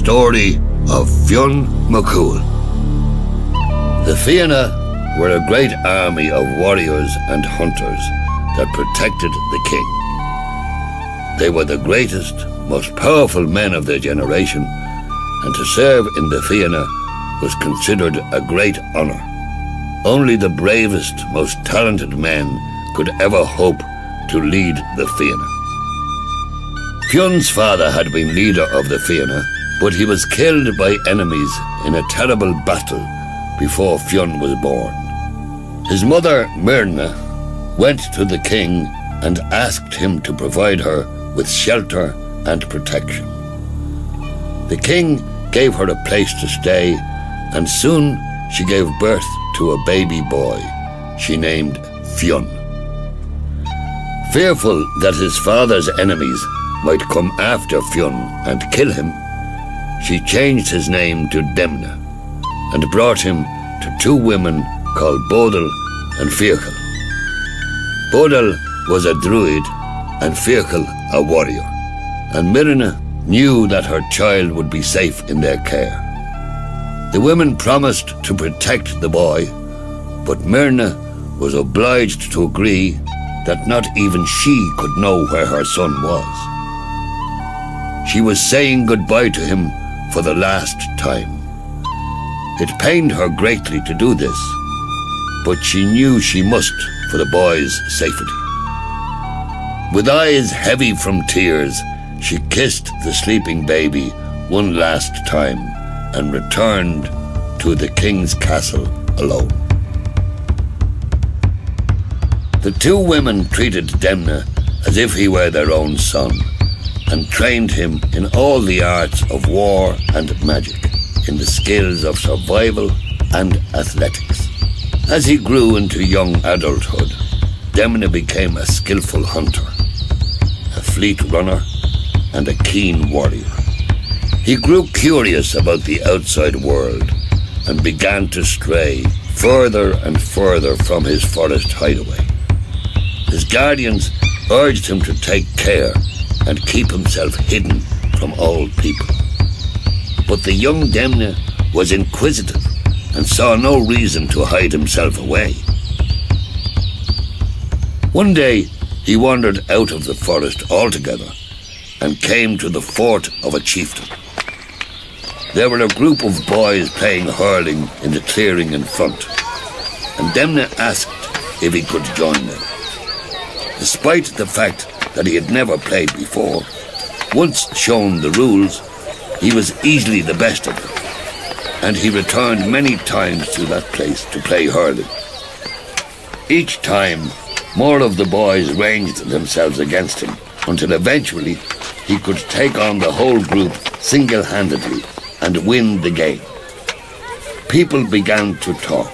story of Fionn Cumhaill. The Fianna were a great army of warriors and hunters that protected the king. They were the greatest, most powerful men of their generation, and to serve in the Fianna was considered a great honour. Only the bravest, most talented men could ever hope to lead the Fianna. Fionn's father had been leader of the Fianna, but he was killed by enemies in a terrible battle before Fionn was born. His mother, Myrna, went to the king and asked him to provide her with shelter and protection. The king gave her a place to stay, and soon she gave birth to a baby boy she named Fionn. Fearful that his father's enemies might come after Fionn and kill him, she changed his name to Demna and brought him to two women called Bodil and Fhianna. Bodil was a druid and Fhianna a warrior, and Myrna knew that her child would be safe in their care. The women promised to protect the boy, but Myrna was obliged to agree that not even she could know where her son was. She was saying goodbye to him for the last time. It pained her greatly to do this, but she knew she must for the boy's safety. With eyes heavy from tears, she kissed the sleeping baby one last time and returned to the king's castle alone. The two women treated Demna as if he were their own son and trained him in all the arts of war and magic, in the skills of survival and athletics. As he grew into young adulthood, Demna became a skillful hunter, a fleet runner, and a keen warrior. He grew curious about the outside world and began to stray further and further from his forest hideaway. His guardians urged him to take care and keep himself hidden from all people. But the young Demna was inquisitive and saw no reason to hide himself away. One day he wandered out of the forest altogether and came to the fort of a chieftain. There were a group of boys playing hurling in the clearing in front, and Demna asked if he could join them. Despite the fact that he had never played before, once shown the rules, he was easily the best of them, and he returned many times to that place to play hurling. Each time, more of the boys ranged themselves against him, until eventually he could take on the whole group single-handedly and win the game. People began to talk.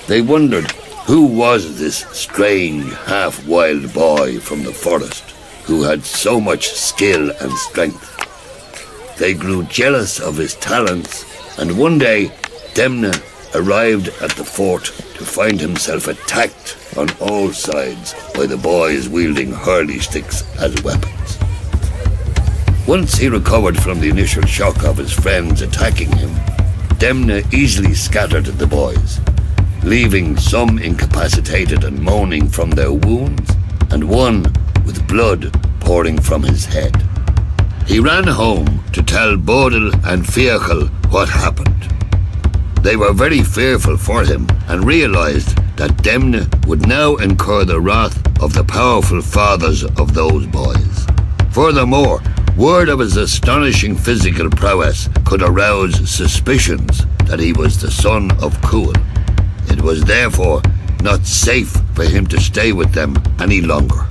They wondered who was this strange, half-wild boy from the forest who had so much skill and strength. They grew jealous of his talents, and one day Demna arrived at the fort to find himself attacked on all sides by the boys wielding hurley sticks as weapons. Once he recovered from the initial shock of his friends attacking him, Demna easily scattered the boys, leaving some incapacitated and moaning from their wounds, and one with blood pouring from his head. He ran home to tell Bodil and Fhianna what happened. They were very fearful for him and realized that Demna would now incur the wrath of the powerful fathers of those boys. Furthermore, word of his astonishing physical prowess could arouse suspicions that he was the son of Cumhaill. It was therefore not safe for him to stay with them any longer.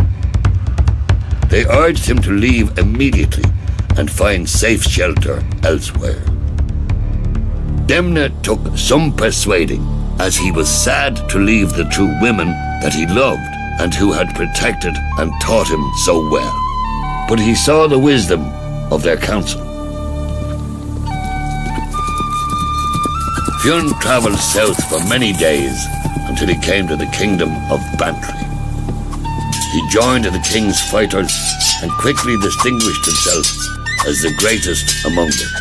They urged him to leave immediately and find safe shelter elsewhere. Demna took some persuading, as he was sad to leave the two women that he loved and who had protected and taught him so well. But he saw the wisdom of their counsel. Fionn travelled south for many days until he came to the kingdom of Bantry. He joined the king's fighters and quickly distinguished himself as the greatest among them.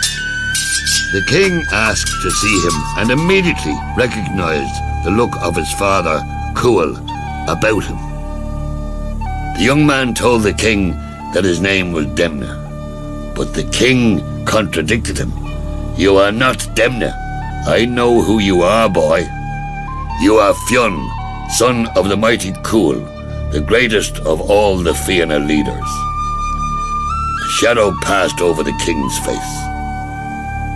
The king asked to see him and immediately recognized the look of his father, Cumhaill, about him. The young man told the king that his name was Demna, but the king contradicted him. "You are not Demna. I know who you are, boy. You are Fionn, son of the mighty Cumhaill, the greatest of all the Fianna leaders." A shadow passed over the king's face.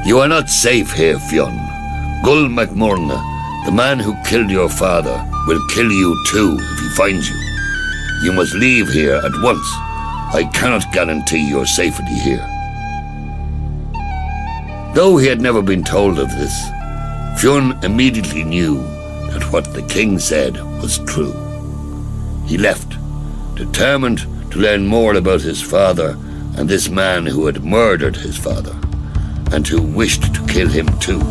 "You are not safe here, Fionn. Gull MacMorna, the man who killed your father, will kill you too if he finds you. You must leave here at once. I cannot guarantee your safety here." Though he had never been told of this, Fionn immediately knew that what the king said was true. He left, determined to learn more about his father and this man who had murdered his father, and who wished to kill him too.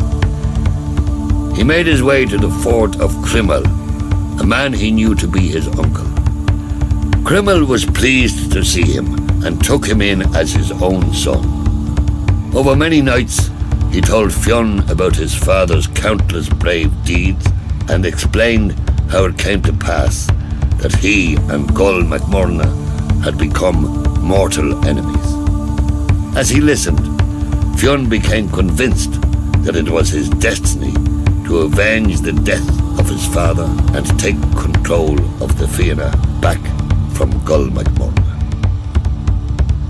He made his way to the fort of Cumhaill, a man he knew to be his uncle. Cumhaill was pleased to see him and took him in as his own son. Over many nights, he told Fionn about his father's countless brave deeds and explained how it came to pass that he and Gull MacMorna had become mortal enemies. As he listened, Fionn became convinced that it was his destiny to avenge the death of his father and take control of the Fianna back from Gull MacMorna.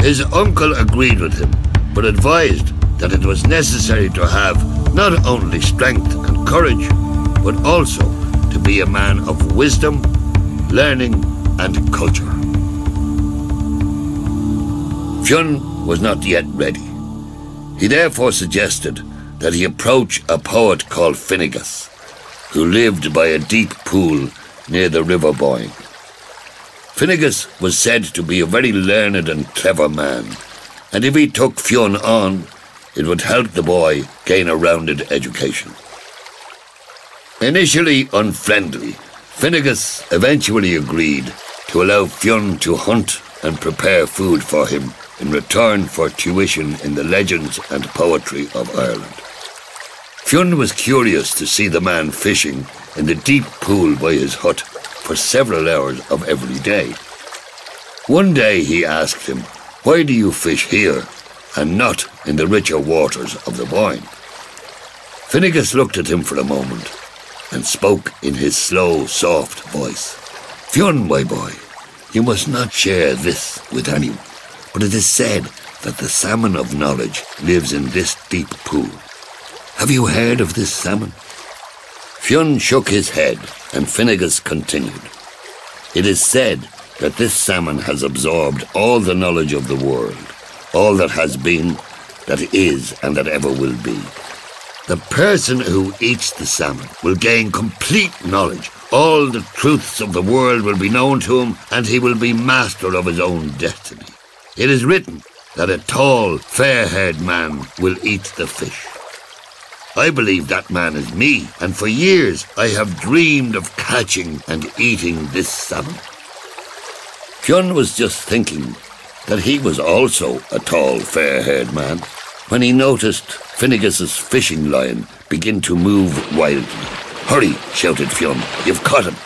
His uncle agreed with him, but advised that it was necessary to have not only strength and courage, but also to be a man of wisdom, learning, and culture. Fionn was not yet ready. He therefore suggested that he approach a poet called Finnegas, who lived by a deep pool near the river Boyne. Finnegas was said to be a very learned and clever man, and if he took Fionn on, it would help the boy gain a rounded education. Initially unfriendly, Finnegas eventually agreed to allow Fionn to hunt and prepare food for him in return for tuition in the legends and poetry of Ireland. Fionn was curious to see the man fishing in the deep pool by his hut for several hours of every day. One day he asked him, "Why do you fish here and not in the richer waters of the Boyne?" Finnegas looked at him for a moment and spoke in his slow, soft voice. "Fionn, my boy, you must not share this with anyone, but it is said that the salmon of knowledge lives in this deep pool. Have you heard of this salmon?" Fionn shook his head, and Finnegas continued. "It is said that this salmon has absorbed all the knowledge of the world, all that has been, that is, and that ever will be. The person who eats the salmon will gain complete knowledge. All the truths of the world will be known to him, and he will be master of his own destiny. It is written that a tall, fair-haired man will eat the fish. I believe that man is me, and for years I have dreamed of catching and eating this salmon." Fionn was just thinking that he was also a tall, fair-haired man when he noticed Finnegas's fishing line begin to move wildly. "Hurry," shouted Fionn, "you've caught him."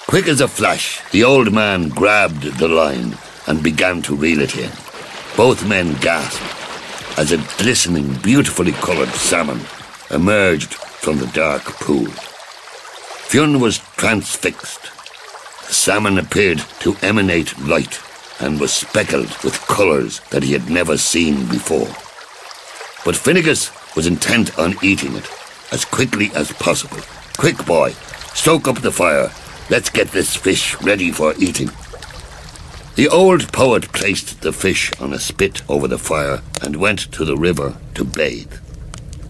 Quick as a flash, the old man grabbed the line and began to reel it in. Both men gasped as a glistening, beautifully coloured salmon emerged from the dark pool. Fionn was transfixed. The salmon appeared to emanate light and was speckled with colours that he had never seen before. But Finnegas was intent on eating it as quickly as possible. "Quick, boy, stoke up the fire. Let's get this fish ready for eating." The old poet placed the fish on a spit over the fire and went to the river to bathe.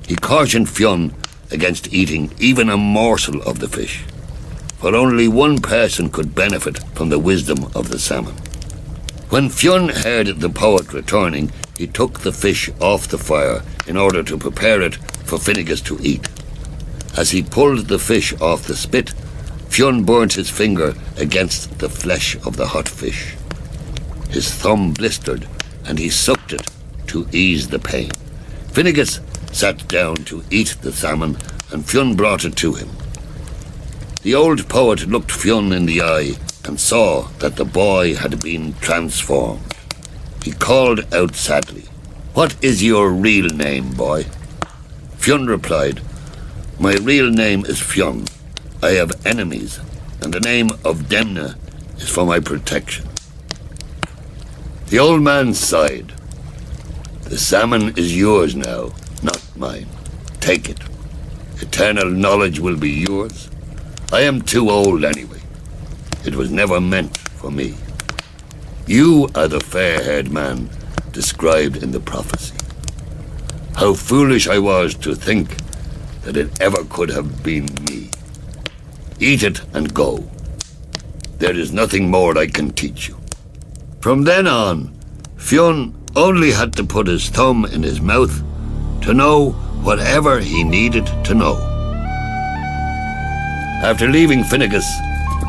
He cautioned Fionn against eating even a morsel of the fish, for only one person could benefit from the wisdom of the salmon. When Fionn heard the poet returning, he took the fish off the fire in order to prepare it for Finnegas to eat. As he pulled the fish off the spit, Fionn burnt his finger against the flesh of the hot fish. His thumb blistered, and he sucked it to ease the pain. Finnegas sat down to eat the salmon, and Fionn brought it to him. The old poet looked Fionn in the eye and saw that the boy had been transformed. He called out sadly, "What is your real name, boy?" Fionn replied, "My real name is Fionn. I have enemies, and the name of Demna is for my protection." The old man sighed. "The salmon is yours now, not mine. Take it. Eternal knowledge will be yours. I am too old anyway. It was never meant for me. You are the fair-haired man described in the prophecy. How foolish I was to think that it ever could have been me. Eat it and go. There is nothing more I can teach you." From then on, Fionn only had to put his thumb in his mouth to know whatever he needed to know. After leaving Finnegas,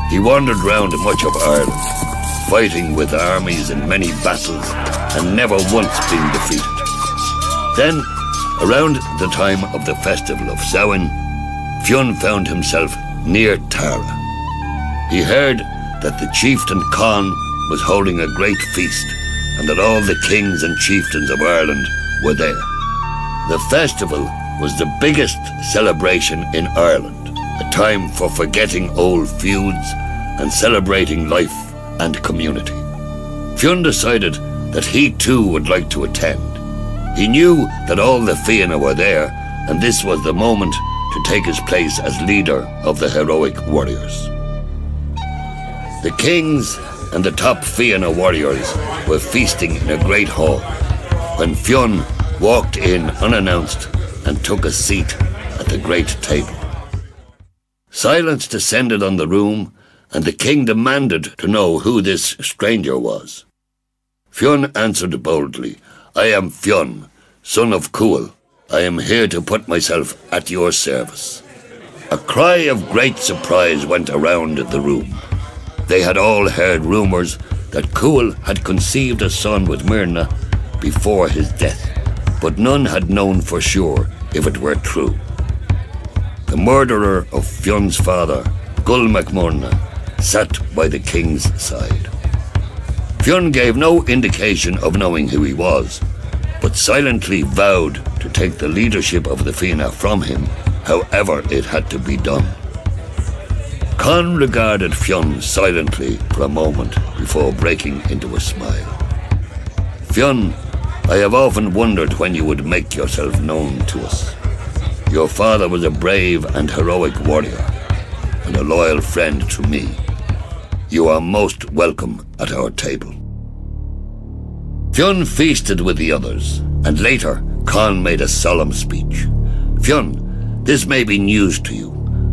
he wandered round much of Ireland, fighting with armies in many battles and never once being defeated. Then, around the time of the festival of Samhain, Fionn found himself near Tara. He heard that the chieftain Conn was holding a great feast and that all the kings and chieftains of Ireland were there. The festival was the biggest celebration in Ireland, a time for forgetting old feuds and celebrating life and community. Fionn decided that he too would like to attend. He knew that all the Fianna were there, and this was the moment to take his place as leader of the heroic warriors. The kings and the top Fianna warriors were feasting in a great hall when Fionn walked in unannounced and took a seat at the great table. Silence descended on the room, and the king demanded to know who this stranger was. Fionn answered boldly, "I am Fionn, son of Cumhaill. I am here to put myself at your service." A cry of great surprise went around the room. They had all heard rumours that Cumhaill had conceived a son with Myrna before his death, but none had known for sure if it were true. The murderer of Fionn's father, Gull MacMurna, sat by the king's side. Fionn gave no indication of knowing who he was, but silently vowed to take the leadership of the Fianna from him, however it had to be done. Conn regarded Fionn silently for a moment before breaking into a smile. "Fionn, I have often wondered when you would make yourself known to us. Your father was a brave and heroic warrior, and a loyal friend to me. You are most welcome at our table." Fionn feasted with the others, and later Conn made a solemn speech. "Fionn, this may be news to you,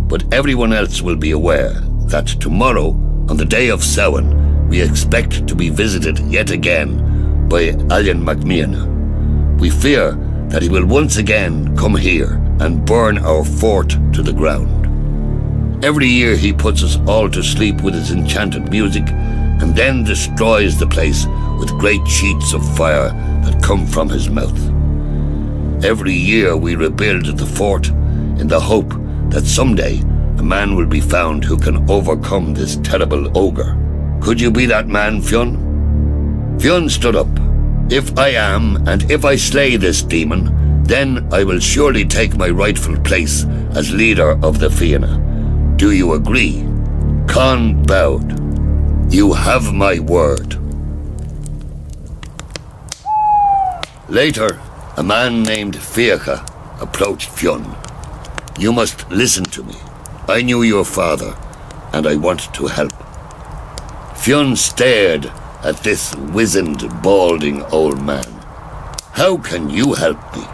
but everyone else will be aware that tomorrow, on the day of Samhain, we expect to be visited yet again by Oisín MacMíona. We fear that he will once again come here and burn our fort to the ground. Every year he puts us all to sleep with his enchanted music and then destroys the place with great sheets of fire that come from his mouth. Every year we rebuild the fort in the hope that someday a man will be found who can overcome this terrible ogre. Could you be that man, Fionn?" Fionn stood up. "If I am, and if I slay this demon, then I will surely take my rightful place as leader of the Fianna. Do you agree?" Conn bowed. "You have my word." Later, a man named Fianna approached Fionn. "You must listen to me. I knew your father, and I want to help." Fionn stared at this wizened, balding old man. "How can you help me?"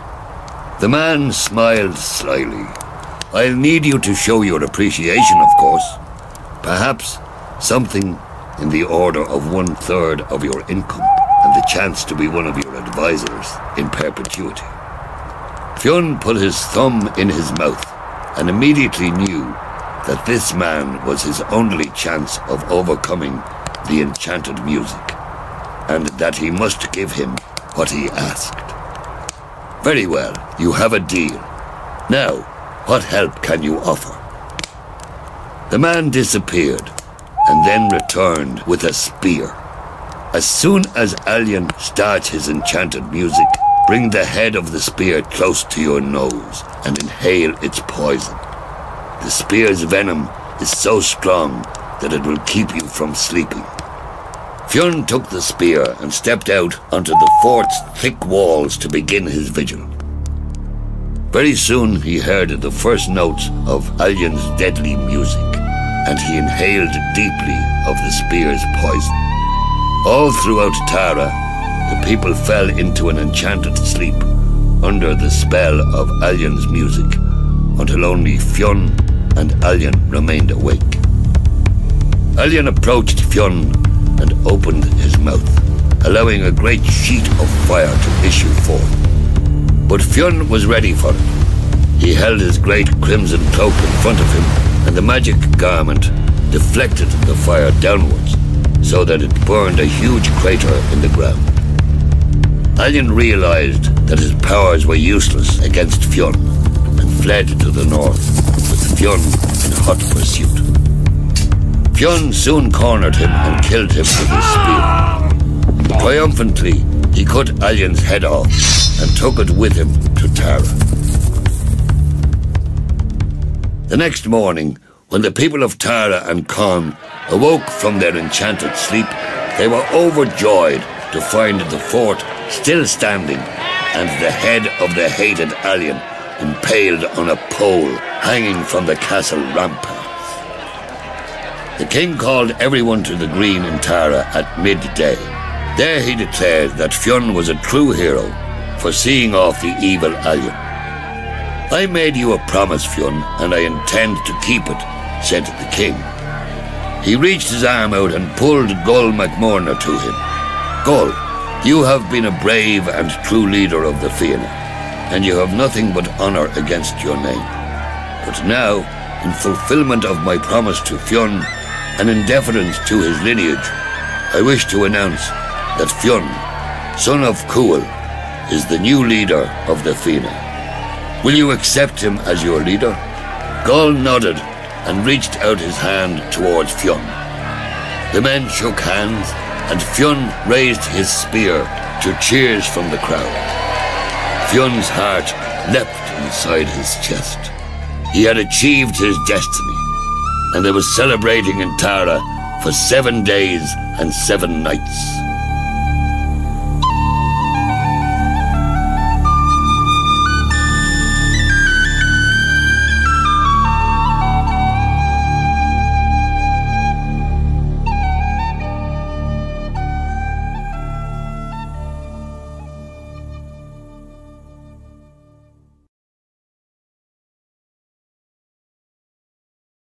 The man smiled slyly. "I'll need you to show your appreciation, of course. Perhaps something in the order of 1/3 of your income and the chance to be one of your advisors in perpetuity." Fionn put his thumb in his mouth and immediately knew that this man was his only chance of overcoming the enchanted music, and that he must give him what he asked. Very well, you have a deal. Now, what help can you offer? The man disappeared, and then returned with a spear. As soon as Alien starts his enchanted music, bring the head of the spear close to your nose and inhale its poison. The spear's venom is so strong that it will keep you from sleeping. Fionn took the spear and stepped out onto the fort's thick walls to begin his vigil. Very soon he heard the first notes of Alien's deadly music, and he inhaled deeply of the spear's poison. All throughout Tara, the people fell into an enchanted sleep under the spell of Alien's music, until only Fionn and Alien remained awake. Alien approached Fionn and opened his mouth, allowing a great sheet of fire to issue forth. But Fionn was ready for it. He held his great crimson cloak in front of him, and the magic garment deflected the fire downwards, so that it burned a huge crater in the ground. Alien realized that his powers were useless against Fionn, and fled to the north, with Fionn in hot pursuit. Fionn soon cornered him and killed him with his spear. Triumphantly, he cut Alien's head off and took it with him to Tara. The next morning, when the people of Tara and Con awoke from their enchanted sleep, they were overjoyed to find the fort still standing and the head of the hated Alien impaled on a pole hanging from the castle ramparts. The king called everyone to the green in Tara at midday. There he declared that Fionn was a true hero for seeing off the evil Alien. "I made you a promise, Fionn, and I intend to keep it," said the king. He reached his arm out and pulled Gull MacMorna to him. "Gull, you have been a brave and true leader of the Fianna, and you have nothing but honor against your name. But now, in fulfillment of my promise to Fionn, and in deference to his lineage, I wish to announce that Fionn, son of Cumhaill, is the new leader of the Fianna. Will you accept him as your leader?" Gull nodded and reached out his hand towards Fionn. The men shook hands, and Fionn raised his spear to cheers from the crowd. Fionn's heart leapt inside his chest. He had achieved his destiny, and they were celebrating in Tara for 7 days and 7 nights.